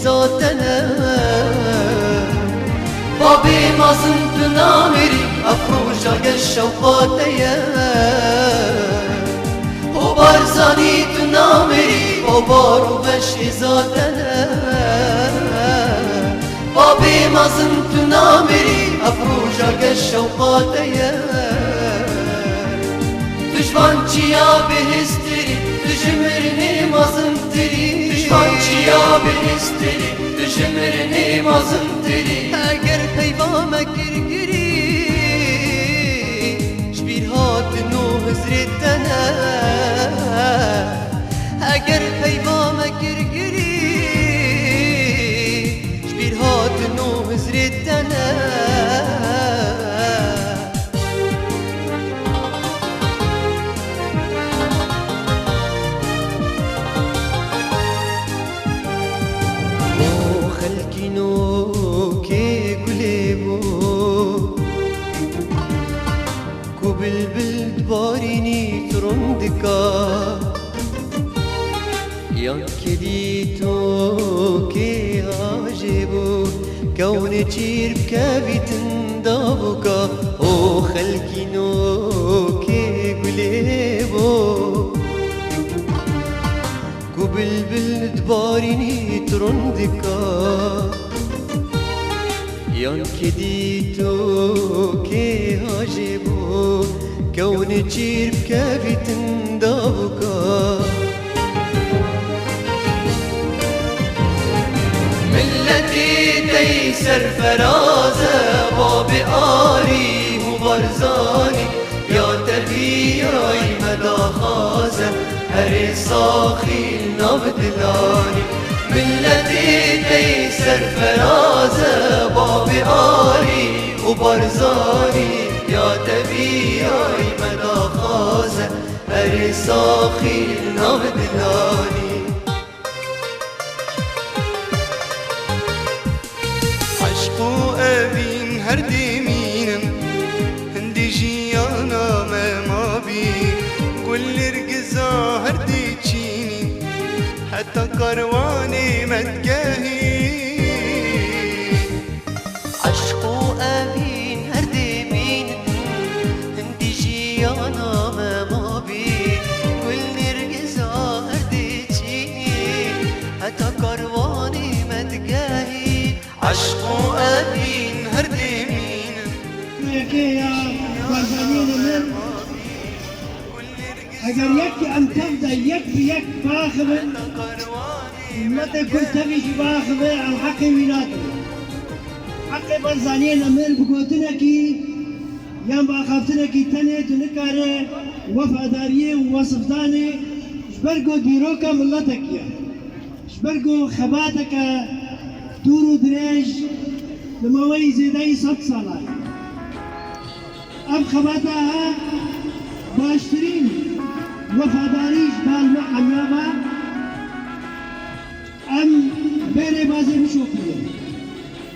ذاتنا بابي مازن تنامري أفروجا الشوقاتيا وبارزاني تنامري وبارو بش ذاتنا بابي مازن تنامري أفروجا الشوقاتيا دشمن چیا بهستری دشمرنی مازنتری دشمن چیا بهستری دشمرنی مازنتری اگر پیوام گرگری شبیر هات نو حضرتنا اگر پیوام گرگری شبیر هات نو حضرتنا بالبلد باريني ترندكا ينكليتو كي عجبو كون تشير بكابي تندابوكا او خلكينو كي قليبو بالبلد باريني ترندكا ينكديتو كي عجبو كون تشير بكافي تندابوكا ملتي تيسر فرازة بابي آري مبارزاني يا تبي يا مدى خازة هري صاخي نبدلاني ملتي تيسر فرازة بابي آري وبرزاني يا تبي يا مدى خازة هري صاخي نبدلاني عشقو أبين هردي مينم هندي جيانا ما بي كل رقزا هردي تشيني حتى كرواني متجاهي عشقو أبين هردي مين هندي جيانا ما بي كل نرقزا هردي تشيني حتى كرواني متجاهي عشقو أبين هردي مين اگر یک ام تبدا یک بیک باخبه متى كنت تبي باخبه عن حق ويناته حق برزانين امر بقوتنكي يام باخفتنكي تنيت نكاره وفاداريه ووصفتاني شبرقو ديروكا ملتك يا شبرقو خباتك دورو دريج لموي زيداي 100 ساله اب خباتها باشترين وفاداريش بالمحميابا ام بيري بازي بشوكيه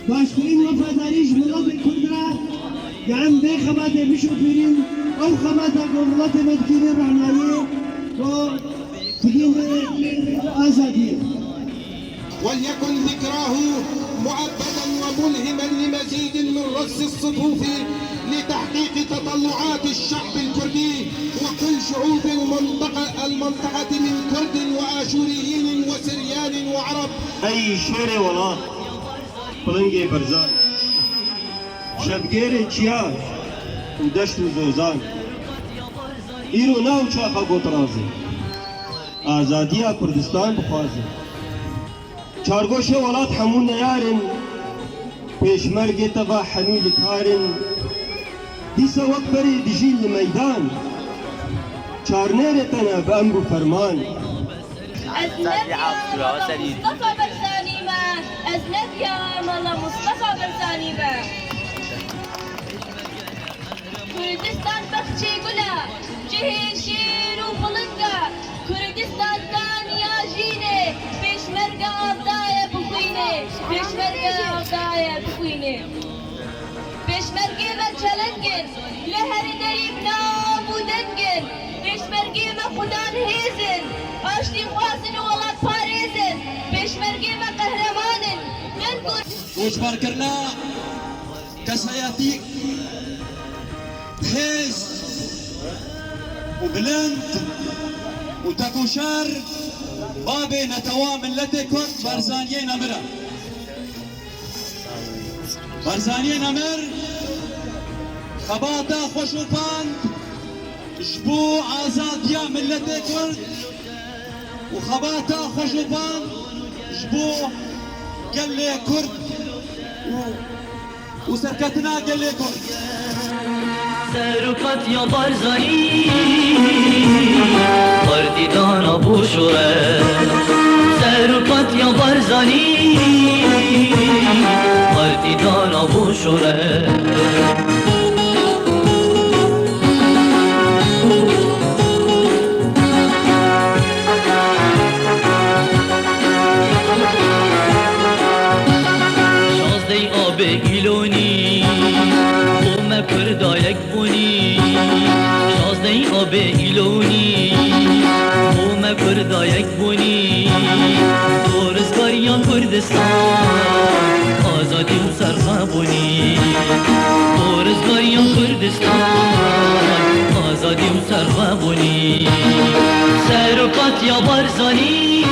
باشترين وفاداريش ملت الكردرة يعم بي خباتي بشوكيرين او خباتك وملت مدكيرين رعناية و تجين آزادية وليكن ذكراه مؤبدا وملهما لمزيد من رص الصفوف لتحقيق تطلعات الشعب الكردي وكل شعوب المنطقة من كرد وآشوريين وسريان وعرب. أي شير ولا بلنجي برزان شبگیر چیار و دشت و زوزان ایرو ناو چاقا گوترازی آزادی کردستان بخوازی چارگوش ولات همون نیارن پیشمرگی تبا حمیل کارن دیسا وقت بری دجیل میدان چارنیر تنا بأمر فرمان أزنب يا مصطفى برساني ما أزنب يا مصطفى برساني ما كردستان بخشي قلا جهي شير وفلنقا كردستان يا جيني بيشمرقا أبدايا بخويني بيشمرقا أبدايا بخويني بيشمرقي ما تشلنقن لهر دريب نام ودنقن بيشمرقي ما خدان هيزن أشتي خوازن وولاد باريزن بيشمرقي ما قهرمانن وجباركرنا كسياتيك هيز وبلند وتكوشار بابي نتوا ملتي كنت برزانية نمرة برزانية نمر خباتا خوشوبان جبو عزادية ملتي كرد وخباتا خوشوبان جبو قال لي كرد وسركتنا قال لي كرد سرقت يا برزاني وردي دانا بوشوره سرقت يا برزاني وردي دانا بوشوره گیلونی بوم پردایک بونی شازدهی آب گیلونی بوم پردایک بونی دورزگاریان کردستان آزادی و سرخبونی دورزگاریان کردستان آزادی و سرخبونی سرقات یا برزانی